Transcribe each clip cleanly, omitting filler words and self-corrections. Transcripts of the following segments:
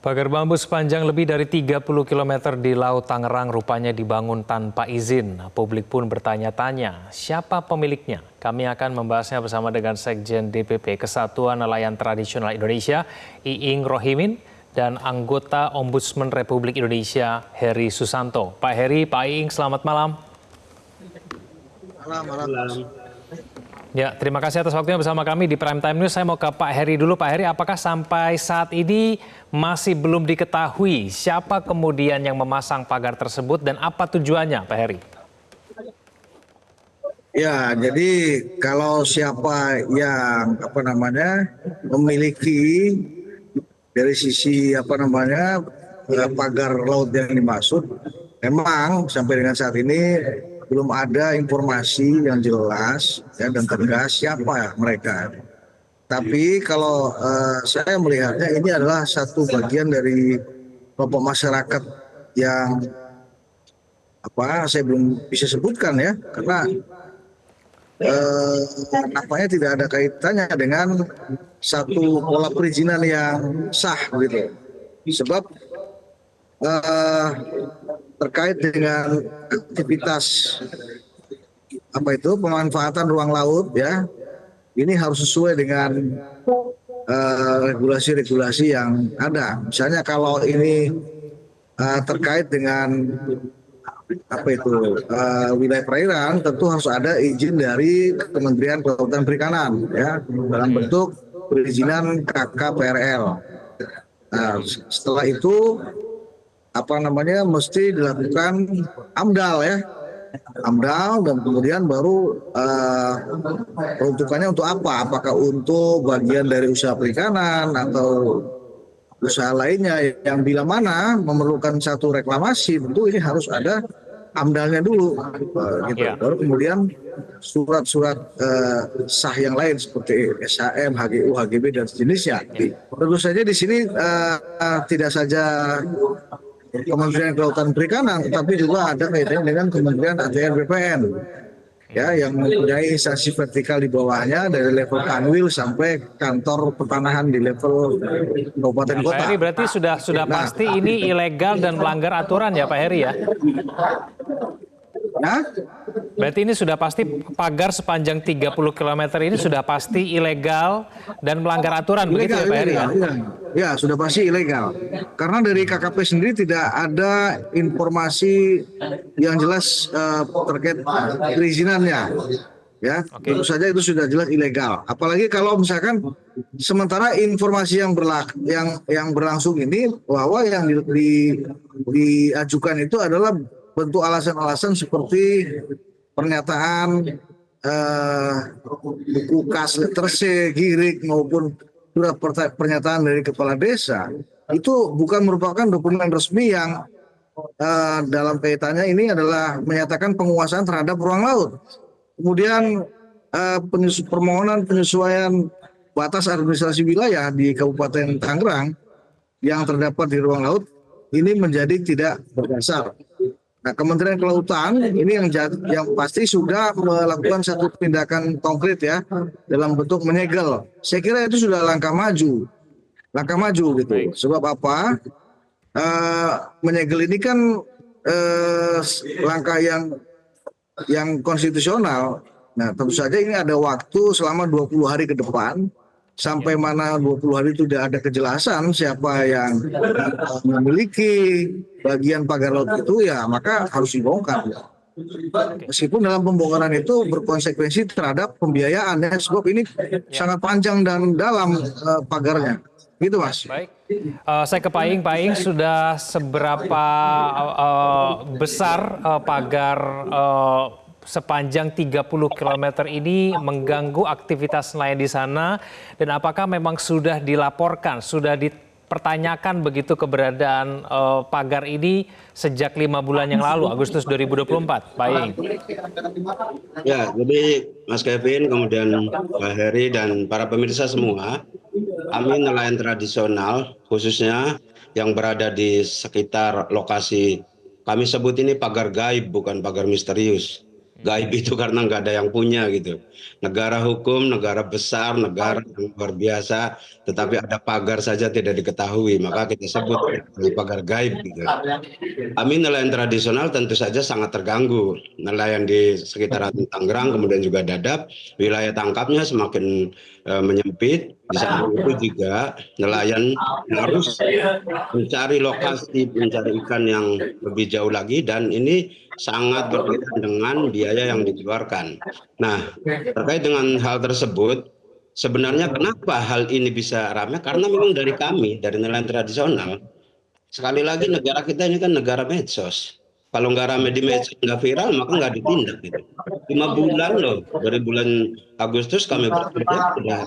Pagar bambu sepanjang lebih dari 30 km di Laut Tangerang rupanya dibangun tanpa izin. Publik pun bertanya-tanya, siapa pemiliknya? Kami akan membahasnya bersama dengan Sekjen DPP Kesatuan Nelayan Tradisional Indonesia, Iing Rohimin, dan anggota Ombudsman Republik Indonesia, Heri Susanto. Pak Heri, Pak Iing, selamat malam. Malam. Ya, terima kasih atas waktunya bersama kami di Prime Time News. Saya mau ke Pak Heri dulu. Pak Heri, apakah sampai saat ini masih belum diketahui siapa kemudian yang memasang pagar tersebut dan apa tujuannya, Pak Heri? Ya, jadi kalau siapa yang memiliki dari sisi pagar laut yang dimaksud, memang sampai dengan saat ini belum ada informasi yang jelas ya, dan tegas siapa mereka. Tapi kalau saya melihatnya ini adalah satu bagian dari kelompok masyarakat yang saya belum bisa sebutkan ya, karena nampaknya tidak ada kaitannya dengan satu pola perizinan yang sah gitu. Sebab terkait dengan aktivitas pemanfaatan ruang laut ya, ini harus sesuai dengan regulasi-regulasi yang ada. Misalnya kalau ini terkait dengan wilayah perairan, tentu harus ada izin dari Kementerian Kelautan Perikanan ya, dalam bentuk perizinan KKPRL. Nah, setelah itu mesti dilakukan AMDAL ya, AMDAL, dan kemudian baru peruntukannya untuk apa? Apakah untuk bagian dari usaha perikanan atau usaha lainnya yang bila mana memerlukan satu reklamasi, tentu ini harus ada AMDAL-nya dulu, gitu. Ya. Baru kemudian surat-surat sah yang lain seperti SHM, HGU, HGB dan sejenisnya. Tentu saja di sini tidak saja Kementerian Kelautan Perikanan, tetapi juga ada kaitannya dengan Kementerian ATR BPN ya, yang mempunyai instansi vertikal di bawahnya dari level kanwil sampai kantor pertanahan di level kabupaten kota. Pak Heri, berarti sudah pasti ini ilegal dan melanggar aturan ya, Pak Heri ya? Nah, berarti ini sudah pasti pagar sepanjang 30 km ini sudah pasti ilegal dan melanggar aturan, begitu ya Pak Heri ya? Ya, sudah pasti ilegal. Karena dari KKP sendiri tidak ada informasi yang jelas terkait perizinannya. Ya, tentu saja itu sudah jelas ilegal. Apalagi kalau misalkan sementara informasi yang berlangsung ini bahwa yang diajukan itu adalah bentuk alasan-alasan seperti pernyataan buku kas letter C, girik maupun surat pernyataan dari kepala desa, itu bukan merupakan dokumen resmi yang dalam kaitannya ini adalah menyatakan penguasaan terhadap ruang laut. Kemudian permohonan penyesuaian batas administrasi wilayah di Kabupaten Tangerang yang terdapat di ruang laut ini menjadi tidak berdasar. Nah, Kementerian Kelautan ini yang pasti sudah melakukan satu tindakan konkret ya, dalam bentuk menyegel. Saya kira itu sudah langkah maju gitu. Sebab apa? Menyegel ini kan langkah yang konstitusional. Nah, tentu saja ini ada waktu selama 20 hari ke depan. Sampai mana 20 hari itu tidak ada kejelasan siapa yang memiliki bagian pagar laut itu, ya maka harus dibongkar. Meskipun dalam pembongkaran itu berkonsekuensi terhadap pembiayaan ya, sebab ini sangat panjang dan dalam pagarnya. Gitu Mas. Baik, saya ke Pak Iing. Pak Iing, sudah seberapa besar pagar sepanjang 30 km ini mengganggu aktivitas nelayan di sana, dan apakah memang sudah dilaporkan, sudah dipertanyakan begitu keberadaan pagar ini sejak 5 bulan yang lalu, Agustus 2024, Pak Iing? Ya, jadi Mas Kevin, kemudian Pak Heri dan para pemirsa semua, kami nelayan tradisional khususnya yang berada di sekitar lokasi, kami sebut ini pagar gaib bukan pagar misterius. Gaib itu karena nggak ada yang punya gitu. Negara hukum, negara besar, negara yang luar biasa, tetapi ada pagar saja tidak diketahui, maka kita sebut pagar gaib gitu. Kami nelayan tradisional tentu saja sangat terganggu. Nelayan di sekitaran Tangerang, kemudian juga Dadap, wilayah tangkapnya semakin menyempit. Di samping itu juga nelayan harus mencari lokasi, mencari ikan yang lebih jauh lagi, dan ini sangat berkaitan dengan biaya yang dikeluarkan. Nah, terkait dengan hal tersebut, sebenarnya kenapa hal ini bisa ramai? Karena memang dari kami, dari nelayan tradisional, sekali lagi negara kita ini kan negara medsos. Kalau nggak rame di medsos, nggak viral, maka nggak ditindak gitu. 5 bulan loh, dari bulan Agustus kami bekerja sudah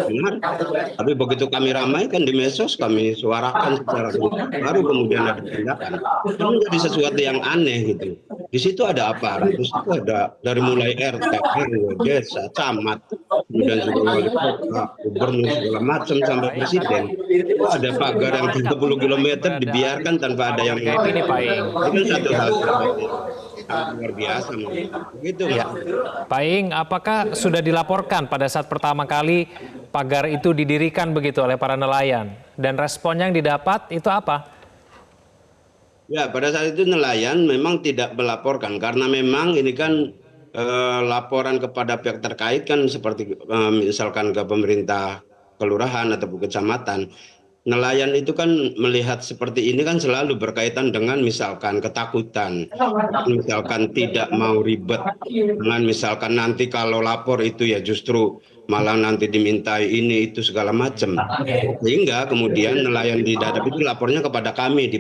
benar. Tapi begitu kami ramaikan di medsos, kami suarakan secara terbuka, baru kemudian ada tindakan. Itu menjadi sesuatu yang aneh gitu. Di situ ada apa? Di situ ada dari mulai RT, RW, desa, camat, kemudian juga wali kota, gubernur segala macam sampai presiden. Itu ada pagar yang 30 km dibiarkan tanpa ada yang ini Pak Ing. itu satu hal sangat luar biasa, begitu Ya. Pak Ing, apakah sudah dilaporkan pada saat pertama kali pagar itu didirikan begitu oleh para nelayan? Dan respon yang didapat itu apa? Ya, pada saat itu nelayan memang tidak melaporkan karena memang ini kan laporan kepada pihak terkait kan seperti misalkan ke pemerintah kelurahan atau kecamatan. Nelayan itu kan melihat seperti ini kan selalu berkaitan dengan misalkan ketakutan, misalkan tidak mau ribet, dengan misalkan nanti kalau lapor itu ya justru malah nanti dimintai ini itu segala macam. Sehingga kemudian nelayan di Dadap itu lapornya kepada kami di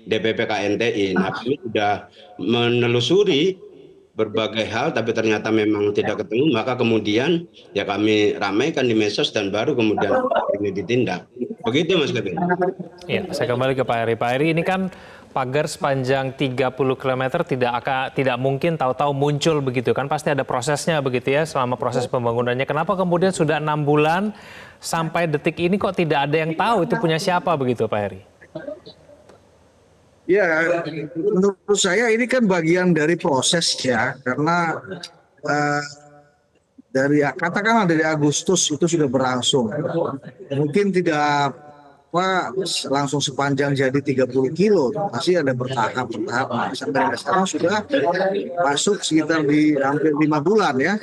DPP KNTI. Nah, kami sudah menelusuri berbagai hal, tapi ternyata memang tidak ketemu, maka kemudian ya kami ramaikan di medsos dan baru kemudian ini ditindak. Begitu Mas Kevin. Ya, saya kembali ke Pak Heri. Pak Heri, ini kan pagar sepanjang 30 km tidak mungkin tahu-tahu muncul begitu kan, pasti ada prosesnya begitu ya selama proses pembangunannya. Kenapa kemudian sudah 6 bulan sampai detik ini kok tidak ada yang tahu itu punya siapa begitu Pak Heri? Ya, menurut saya ini kan bagian dari proses ya, karena katakanlah dari Agustus itu sudah berlangsung. Mungkin tidak langsung sepanjang jadi 30 kilo, pasti ada bertahap. Sampai sekarang sudah masuk sekitar di hampir 5 bulan ya.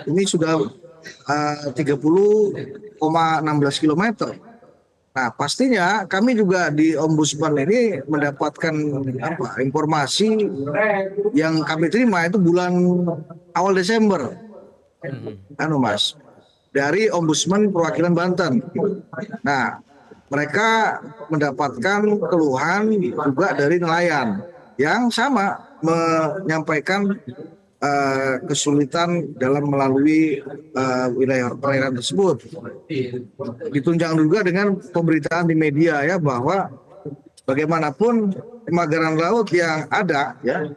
Ini sudah 30,16 kilometer. Nah, pastinya kami juga di Ombudsman ini mendapatkan informasi yang kami terima itu bulan awal Desember, Mas, dari Ombudsman Perwakilan Banten. Nah, mereka mendapatkan keluhan juga dari nelayan yang sama menyampaikan kesulitan dalam melalui wilayah perairan tersebut. Ditunjang juga dengan pemberitaan di media ya, bahwa bagaimanapun pemagaran laut yang ada ya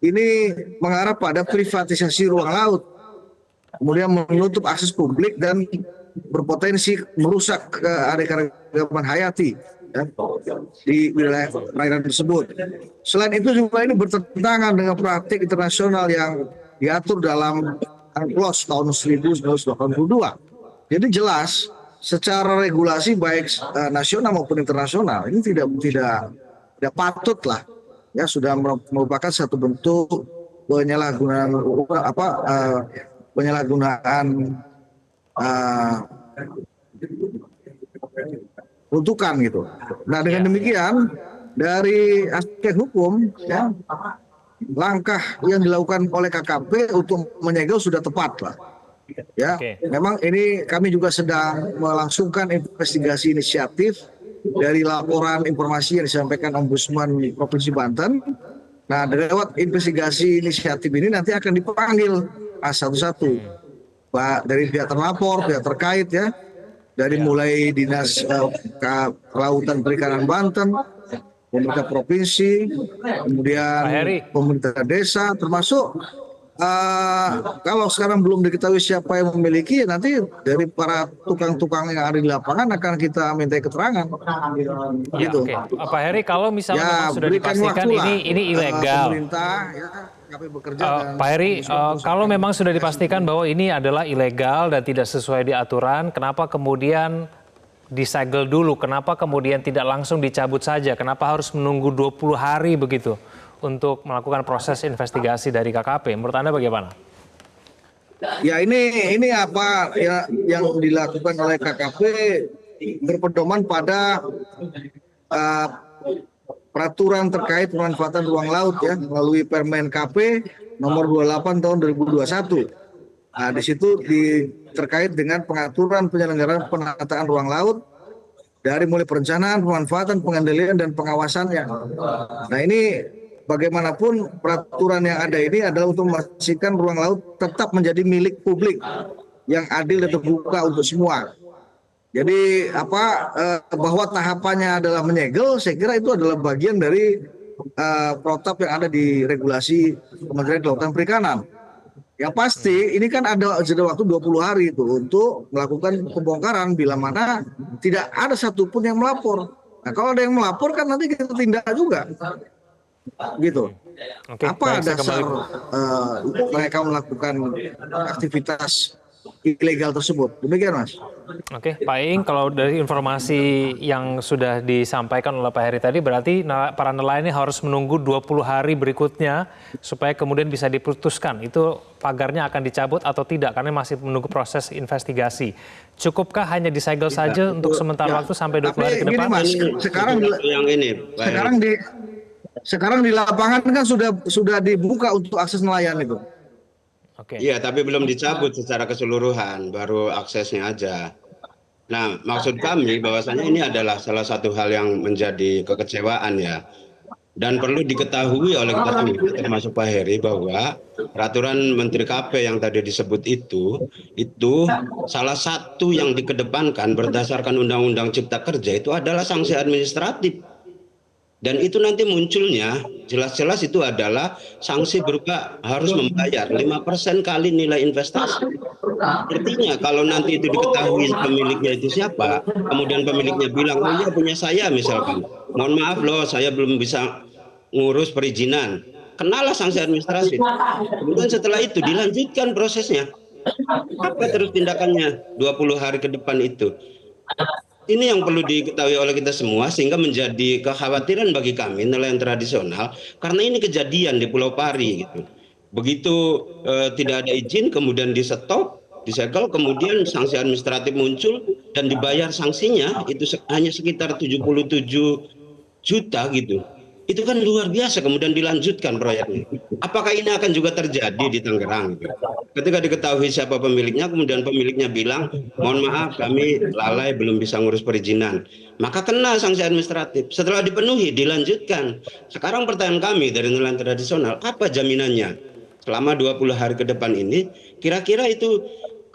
ini mengarah pada privatisasi ruang laut, kemudian menutup akses publik dan berpotensi merusak keanekaragaman hayati ya, di wilayah perairan tersebut. Selain itu juga ini bertentangan dengan praktik internasional yang diatur dalam UNCLOS tahun 1982. Jadi jelas secara regulasi baik nasional maupun internasional ini tidak patut lah ya, sudah merupakan satu bentuk penyalahgunaan peruntukan gitu. Nah, dengan demikian dari aspek hukum ya, langkah yang dilakukan oleh KKP untuk menyegel sudah tepat lah. Ya, memang ini kami juga sedang melangsungkan investigasi inisiatif dari laporan informasi yang disampaikan Ombudsman Provinsi Banten. Nah, lewat investigasi inisiatif ini nanti akan dipanggil satu-satu, Pak, dari pihak terlapor, pihak terkait ya, dari mulai Dinas Kelautan Perikanan Banten, pemerintah provinsi, kemudian pemerintah desa, termasuk kalau sekarang belum diketahui siapa yang memiliki, nanti dari para tukang-tukang yang ada di lapangan akan kita minta keterangan. Ya, gitu. Pak Heri, kalau misalnya sudah dipastikan ini ilegal, pemerintah ya KPK bekerja dan Pak Heri, Ombudsman kalau memang sudah dipastikan bahwa ini adalah ilegal dan tidak sesuai di aturan, kenapa kemudian disegel dulu? Kenapa kemudian tidak langsung dicabut saja? Kenapa harus menunggu 20 hari begitu untuk melakukan proses investigasi dari KKP? Menurut Anda bagaimana? Ya ini apa ya yang dilakukan oleh KKP berpedoman pada uh, peraturan terkait pemanfaatan ruang laut ya melalui Permen KP nomor 28 tahun 2021. Nah, di situ terkait dengan pengaturan penyelenggaraan penataan ruang laut dari mulai perencanaan, pemanfaatan, pengendalian dan pengawasannya. Nah, ini bagaimanapun peraturan yang ada ini adalah untuk memastikan ruang laut tetap menjadi milik publik yang adil dan terbuka untuk semua. Jadi bahwa tahapannya adalah menyegel, saya kira itu adalah bagian dari protap yang ada di regulasi Kementerian Kelautan Perikanan. Yang pasti ini kan ada jeda waktu 20 hari itu untuk melakukan pembongkaran bila mana tidak ada satupun yang melapor. Nah, kalau ada yang melapor kan nanti kita tindak juga. Gitu. Oke, Apa baik, saya dasar kembali. mereka melakukan aktivitas ilegal tersebut? Demikian, Mas. Oke, Pak Iing, kalau dari informasi yang sudah disampaikan oleh Pak Heri tadi, berarti para nelayan ini harus menunggu 20 hari berikutnya supaya kemudian bisa diputuskan itu pagarnya akan dicabut atau tidak, karena masih menunggu proses investigasi. Cukupkah hanya disegel saja untuk sementara waktu sampai 20 hari ke Tapi depan? gini, Mas, yang ini, Pak Heri. sekarang di lapangan kan sudah dibuka untuk akses nelayan itu. Oke. Iya, tapi belum dicabut secara keseluruhan, baru aksesnya aja. Nah, maksud kami bahwasanya ini adalah salah satu hal yang menjadi kekecewaan ya. Dan perlu diketahui oleh kita semua, termasuk Pak Heri, bahwa peraturan Menteri KP yang tadi disebut itu salah satu yang dikedepankan berdasarkan Undang-Undang Cipta Kerja itu adalah sanksi administratif. Dan itu nanti munculnya jelas-jelas itu adalah sanksi berupa harus membayar 5% kali nilai investasi. Artinya kalau nanti itu diketahui pemiliknya itu siapa, kemudian pemiliknya bilang, oh iya punya saya misalkan, mohon maaf loh saya belum bisa ngurus perizinan, kenalah sanksi administratif. Kemudian setelah itu dilanjutkan prosesnya. Apa terus tindakannya 20 hari ke depan itu? Ini yang perlu diketahui oleh kita semua sehingga menjadi kekhawatiran bagi kami nelayan tradisional karena ini kejadian di Pulau Pari gitu. Begitu tidak ada izin kemudian di stop, disegel, kemudian sanksi administratif muncul dan dibayar sanksinya itu hanya sekitar 77 juta gitu. Itu kan luar biasa, kemudian dilanjutkan proyeknya. Apakah ini akan juga terjadi di Tangerang? Gitu? Ketika diketahui siapa pemiliknya, kemudian pemiliknya bilang, mohon maaf kami lalai belum bisa ngurus perizinan. Maka kena sanksi administratif. Setelah dipenuhi, dilanjutkan. Sekarang pertanyaan kami dari nelayan tradisional, apa jaminannya? Selama 20 hari ke depan ini, kira-kira itu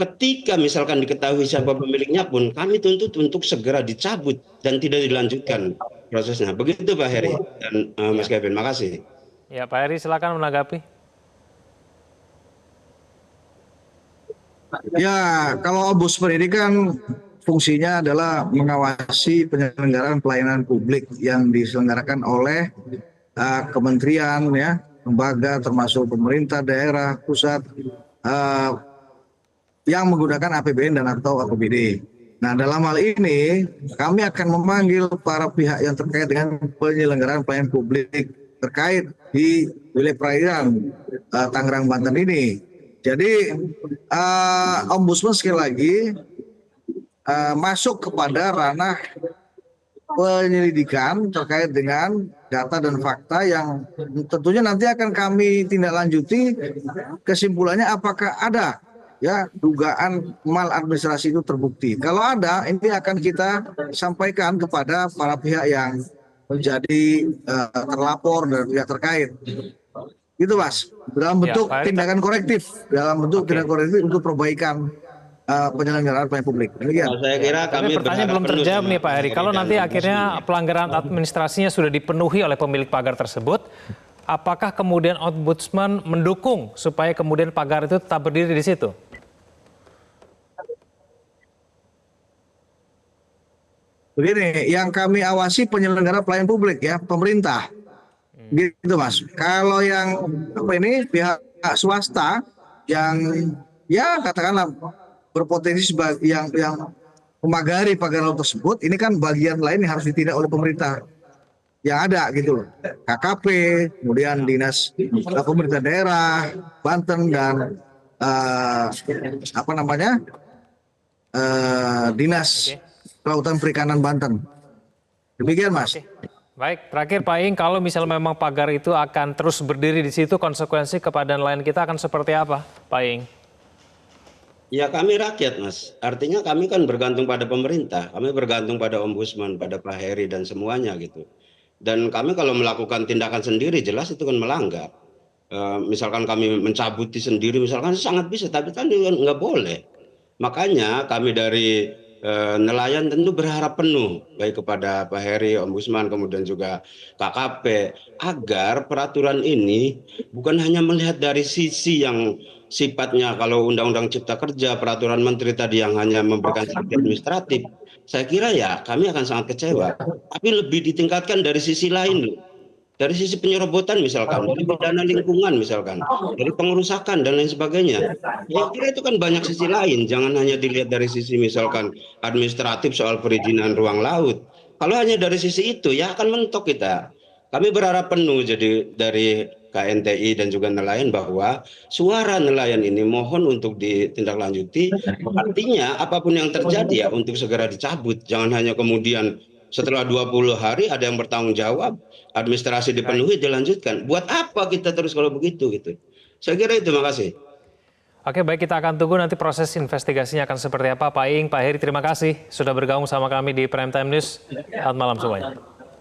ketika misalkan diketahui siapa pemiliknya pun, kami tuntut untuk segera dicabut dan tidak dilanjutkan prosesnya. Begitu Pak Heri dan Mas Kevin, makasih. Ya, Pak Heri silakan menanggapi. Ya, kalau Ombudsman ini kan fungsinya adalah mengawasi penyelenggaraan pelayanan publik yang diselenggarakan oleh kementerian, ya, lembaga termasuk pemerintah daerah, pusat yang menggunakan APBN dan atau APBD. Nah, dalam hal ini kami akan memanggil para pihak yang terkait dengan penyelenggaraan pelayanan publik terkait di wilayah perairan Tangerang, Banten ini. Jadi Ombudsman sekali lagi masuk kepada ranah penyelidikan terkait dengan data dan fakta yang tentunya nanti akan kami tindak lanjuti. Kesimpulannya apakah ada ya dugaan maladministrasi itu terbukti. Kalau ada, ini akan kita sampaikan kepada para pihak yang menjadi terlapor dan pihak terkait. Gitu, Mas. Dalam bentuk tindakan korektif, tindakan korektif untuk perbaikan penyelenggaraan pelayanan publik. Demikian. Saya kira Tapi pertanyaan belum terjawab nih Pak Heri. Kalau nanti akhirnya pelanggaran administrasinya sudah dipenuhi oleh pemilik pagar tersebut, apakah kemudian Ombudsman mendukung supaya kemudian pagar itu tetap berdiri di situ? Begini, yang kami awasi penyelenggara pelayanan publik ya, pemerintah. gitu Mas. Kalau yang apa ini pihak swasta yang ya katakanlah berpotensi sebagai yang memagari pagar laut tersebut, ini kan bagian lain yang harus ditindak oleh pemerintah yang ada gitu loh. KKP, kemudian dinas pemerintah daerah Banten dan apa namanya dinas kelautan perikanan Banten. Demikian Mas. Baik, terakhir Pak Iing, kalau misalnya memang pagar itu akan terus berdiri di situ, konsekuensi kepada nelayan kita akan seperti apa, Pak Iing? Ya kami rakyat Mas, artinya kami kan bergantung pada pemerintah, kami bergantung pada Ombudsman, pada Pak Heri dan semuanya gitu. Dan kami kalau melakukan tindakan sendiri jelas itu kan melanggar. Misalkan kami mencabuti sendiri misalkan sangat bisa, tapi kan nggak boleh. Makanya kami dari nelayan tentu berharap penuh baik kepada Pak Heri, Ombudsman, kemudian juga KKP agar peraturan ini bukan hanya melihat dari sisi yang sifatnya kalau Undang-Undang Cipta Kerja, peraturan menteri tadi yang hanya memberikan sanksi administratif. Saya kira ya kami akan sangat kecewa. Tapi lebih ditingkatkan dari sisi lain loh. Dari sisi penyerobotan misalkan, dari pidana lingkungan misalkan, dari pengerusakan dan lain sebagainya. Ya kira itu kan banyak sisi lain, jangan hanya dilihat dari sisi misalkan administratif soal perizinan ruang laut. Kalau hanya dari sisi itu ya akan mentok kita. Kami berharap penuh jadi dari KNTI dan juga nelayan bahwa suara nelayan ini mohon untuk ditindaklanjuti. Artinya apapun yang terjadi ya untuk segera dicabut. Jangan hanya kemudian setelah 20 hari ada yang bertanggung jawab, administrasi dipenuhi, dilanjutkan. Buat apa kita terus kalau begitu gitu? Saya kira itu, makasih. Oke, baik, kita akan tunggu nanti proses investigasinya akan seperti apa. Pak Iing, Pak Heri, terima kasih sudah bergabung sama kami di Prime Time News. Selamat malam semuanya.